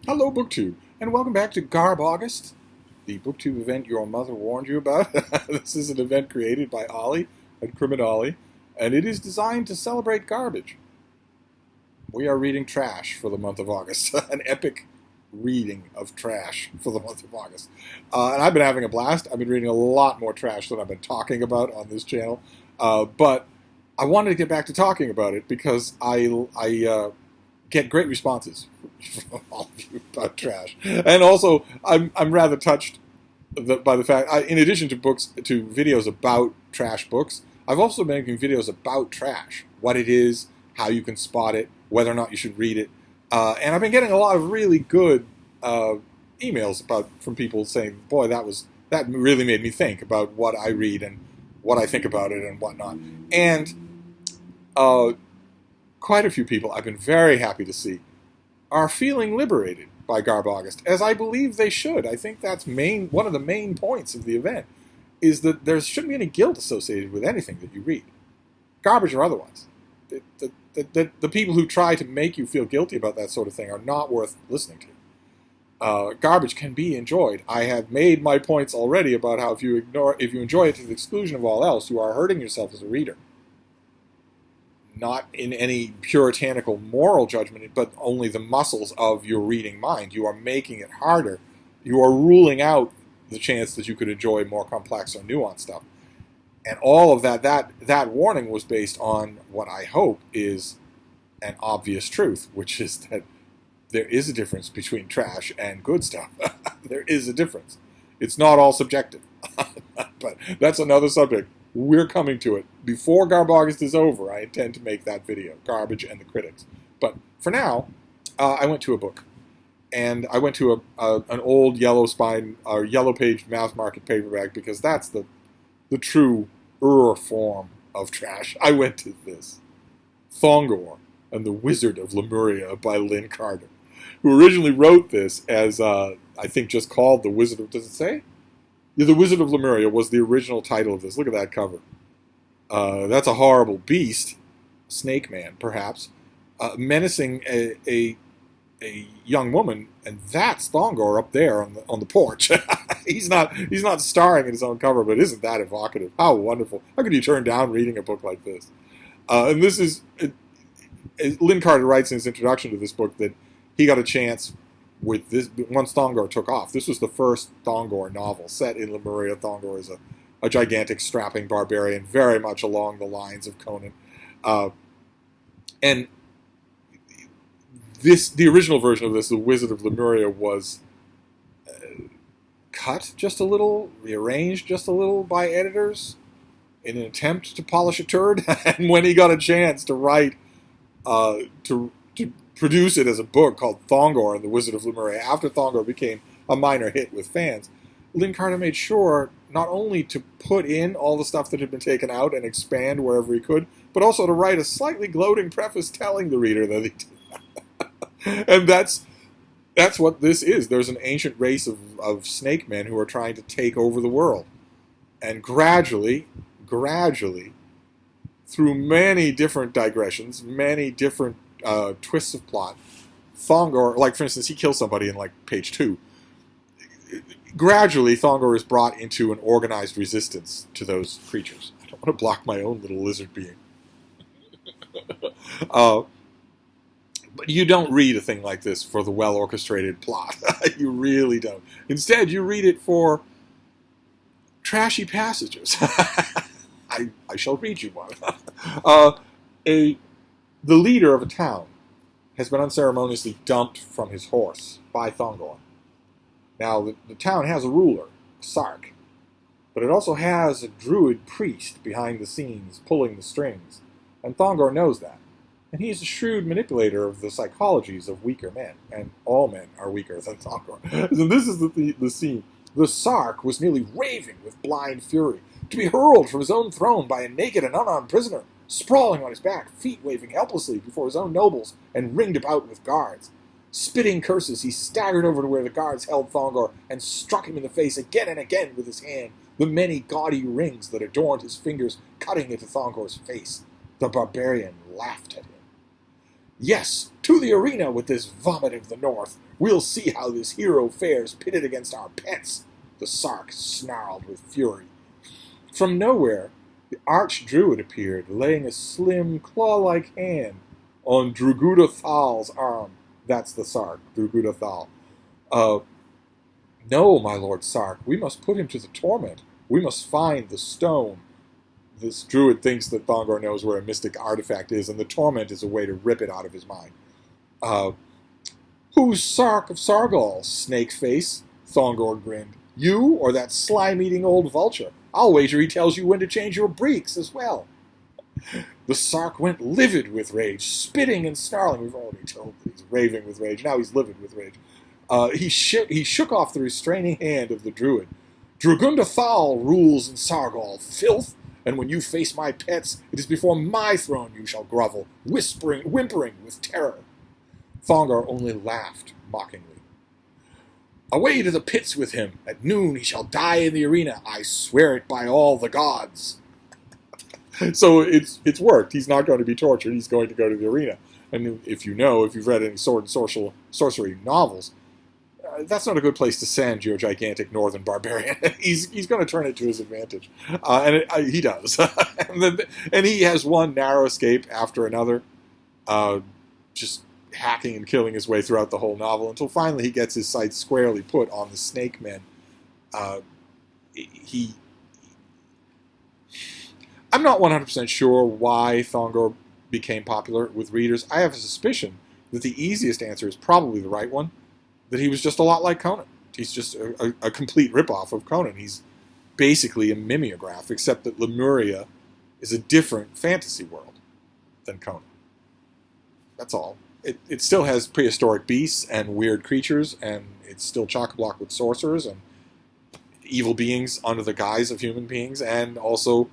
Hello, BookTube, and welcome back to GarbAugust's, the BookTube event your mother warned you about. This is an event created by Ollie and Criminali, and it is designed to celebrate garbage. We are reading trash for the month of August, an epic reading of trash for the month of August. And I've been having a blast. I've been reading a lot more trash than I've been talking about on this channel, but I wanted to get back to talking about it because I get great responses from all of you about trash, and also I'm rather touched by the fact, in addition to videos about trash books, I've also been making videos about trash, what it is, how you can spot it, whether or not you should read it, and I've been getting a lot of really good emails from people saying, "Boy, that really made me think about what I read and what I think about it and whatnot," and quite a few people I've been very happy to see are feeling liberated by GarbAugust, as I believe they should. I think that's one of the main points of the event, is that there shouldn't be any guilt associated with anything that you read, garbage or otherwise. The people who try to make you feel guilty about that sort of thing are not worth listening to. Garbage can be enjoyed. I have made my points already about how if you enjoy it to the exclusion of all else, you are hurting yourself as a reader. Not in any puritanical moral judgment, but only the muscles of your reading mind. You are making it harder. You are ruling out the chance that you could enjoy more complex or nuanced stuff. And all of that warning was based on what I hope is an obvious truth, which is that there is a difference between trash and good stuff. There is a difference. It's not all subjective. But that's another subject. We're coming to it. Before GarbAugust is over, I intend to make that video, Garbage and the Critics. But for now, I went to a book. And I went to an old yellow spine, or yellow page mass market paperback, because that's the true form of trash. I went to this. Thongor and the Wizard of Lemuria by Lynn Carter, who originally wrote this as, I think, just called The Wizard of... Does it say? Yeah, The Wizard of Lemuria was the original title of this. Look at that cover. That's a horrible beast, Snake Man, perhaps, menacing a young woman, and that's Thongor up there on the porch. He's not starring in his own cover, but isn't that evocative? How wonderful! How could you turn down reading a book like this? And this is Lynn Carter writes in his introduction to this book that he got a chance with this once Thongor took off. This was the first Thongor novel set in Lemuria. Thongor is a gigantic, strapping barbarian, very much along the lines of Conan. And the original version of this, The Wizard of Lemuria, was cut just a little, rearranged just a little by editors in an attempt to polish a turd. And when he got a chance to write, to produce it as a book called Thongor and the Wizard of Lemuria, after Thongor became a minor hit with fans, Lynn Carter made sure not only to put in all the stuff that had been taken out and expand wherever he could, but also to write a slightly gloating preface telling the reader that he did. And that's what this is. There's an ancient race of snake men who are trying to take over the world. And gradually, through many different digressions, many different twists of plot, Thongor, like for instance, he kills somebody in like page 2. Gradually, Thongor is brought into an organized resistance to those creatures. I don't want to block my own little lizard being. But you don't read a thing like this for the well-orchestrated plot. You really don't. Instead, you read it for trashy passages. I shall read you one. The leader of a town has been unceremoniously dumped from his horse by Thongor. Now, the town has a ruler, a Sark, but it also has a druid priest behind the scenes pulling the strings, and Thongor knows that. And he is a shrewd manipulator of the psychologies of weaker men, and all men are weaker than Thongor. So this is the scene. The Sark was nearly raving with blind fury, to be hurled from his own throne by a naked and unarmed prisoner, sprawling on his back, feet waving helplessly before his own nobles, and ringed about with guards. Spitting curses, he staggered over to where the guards held Thongor and struck him in the face again and again with his hand, the many gaudy rings that adorned his fingers cutting into Thongor's face. The barbarian laughed at him. Yes, to the arena with this vomit of the north. We'll see how this hero fares pitted against our pets. The Sark snarled with fury. From nowhere, the Archdruid appeared, laying a slim, claw-like hand on Drugudathal's arm. That's the Sark, Drugudathal. No, my lord Sark, we must put him to the torment. We must find the stone. This druid thinks that Thongor knows where a mystic artifact is, and the torment is a way to rip it out of his mind. Who's Sark of Sargol, Snakeface? Thongor grinned. You or that slime-eating old vulture? I'll wager he tells you when to change your breeks as well. The Sark went livid with rage, spitting and snarling. We've already told that he's raving with rage. Now he's livid with rage. He shook off the restraining hand of the druid. Drugundathal rules in Sargol, filth, and when you face my pets, it is before my throne you shall grovel, whimpering with terror. Thongor only laughed mockingly. Away to the pits with him. At noon he shall die in the arena. I swear it by all the gods. So it's worked. He's not going to be tortured. He's going to go to the arena. And if you've read any sword and sorcery novels, that's not a good place to send your gigantic northern barbarian. He's going to turn it to his advantage. He does. and he has one narrow escape after another, just hacking and killing his way throughout the whole novel until finally he gets his sights squarely put on the snake men. I'm not 100% sure why Thongor became popular with readers. I have a suspicion that the easiest answer is probably the right one, that he was just a lot like Conan. He's just a complete ripoff of Conan. He's basically a mimeograph, except that Lemuria is a different fantasy world than Conan. That's all. It still has prehistoric beasts and weird creatures, and it's still chock-a-block with sorcerers and evil beings under the guise of human beings, and also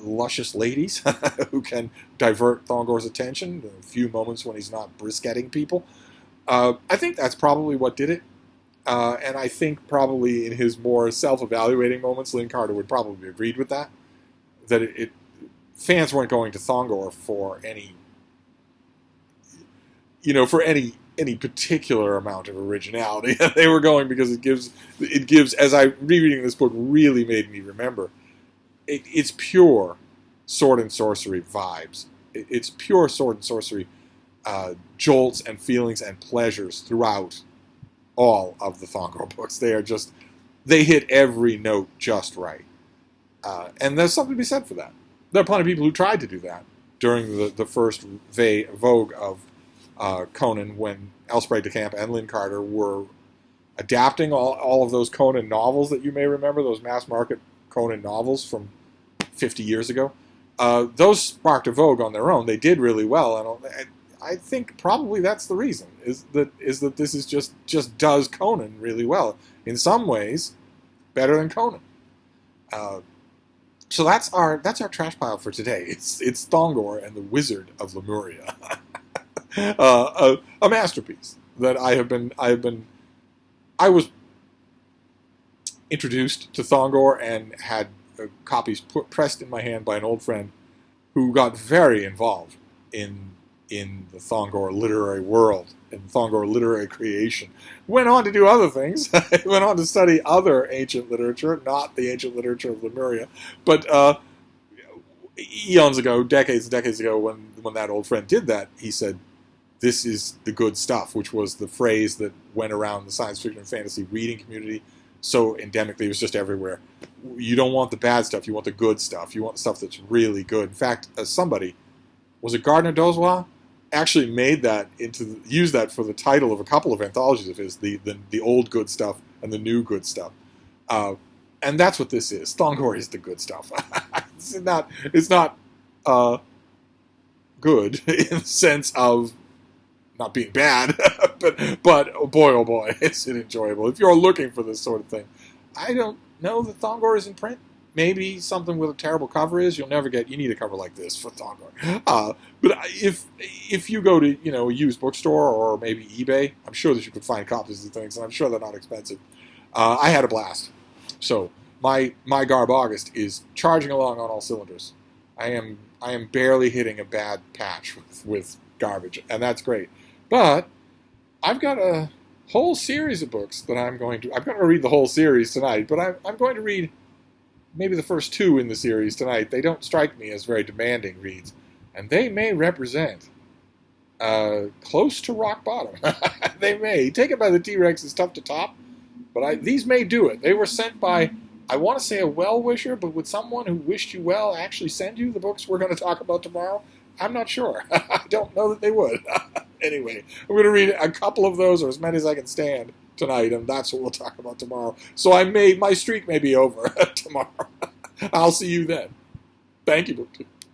luscious ladies who can divert Thongor's attention in a few moments when he's not brisketting people. I think that's probably what did it. And I think probably in his more self-evaluating moments, Lynn Carter would probably agreed with that. That fans weren't going to Thongor for any particular amount of originality. They were going because it gives, as I rereading this book really made me remember, it's pure sword and sorcery vibes. It's pure sword and sorcery jolts and feelings and pleasures throughout all of the Thongor books. They hit every note just right. And there's something to be said for that. There are plenty of people who tried to do that during the first vogue of Conan, when Elsbreg de Camp and Lynn Carter were adapting all of those Conan novels that you may remember, those mass-market Conan novels from 50 years ago. Those sparked a vogue on their own. They did really well, and I think probably that's the reason, is that this is just does Conan really well. In some ways, better than Conan. So that's our trash pile for today. It's Thongor and the Wizard of Lemuria. A masterpiece that I was introduced to Thongor and had copies pressed in my hand by an old friend who got very involved in the Thongor literary world, in Thongor literary creation. Went on to do other things. Went on to study other ancient literature, not the ancient literature of Lemuria, but eons ago, decades and decades ago, when that old friend did that, he said, "This is the good stuff," which was the phrase that went around the science fiction and fantasy reading community so endemically. It was just everywhere. You don't want the bad stuff. You want the good stuff. You want the stuff that's really good. In fact, somebody, was it Gardner Dozois, actually used that for the title of a couple of anthologies of his, the old good stuff and the new good stuff. And that's what this is. Thongor is the good stuff. It's not good in the sense of not being bad, but oh boy, is it enjoyable. If you're looking for this sort of thing, I don't know that Thongor is in print. Maybe something with a terrible cover is. You need a cover like this for Thongor. But if you go to a used bookstore or maybe eBay, I'm sure that you could find copies of things, and I'm sure they're not expensive. I had a blast. So my GarbAugust is charging along on all cylinders. I am barely hitting a bad patch with garbage, and that's great. But I've got a whole series of books that I'm going to read the whole series tonight, but I'm going to read maybe the first two in the series tonight. They don't strike me as very demanding reads, and they may represent close to rock bottom. They may. Take It by the T-Rex is tough to top, but these may do it. They were sent by, I want to say, a well-wisher, but would someone who wished you well actually send you the books we're going to talk about tomorrow? I'm not sure. I don't know that they would. Anyway, I'm going to read a couple of those, or as many as I can stand tonight, and that's what we'll talk about tomorrow. So my streak may be over tomorrow. I'll see you then. Thank you, BookTube.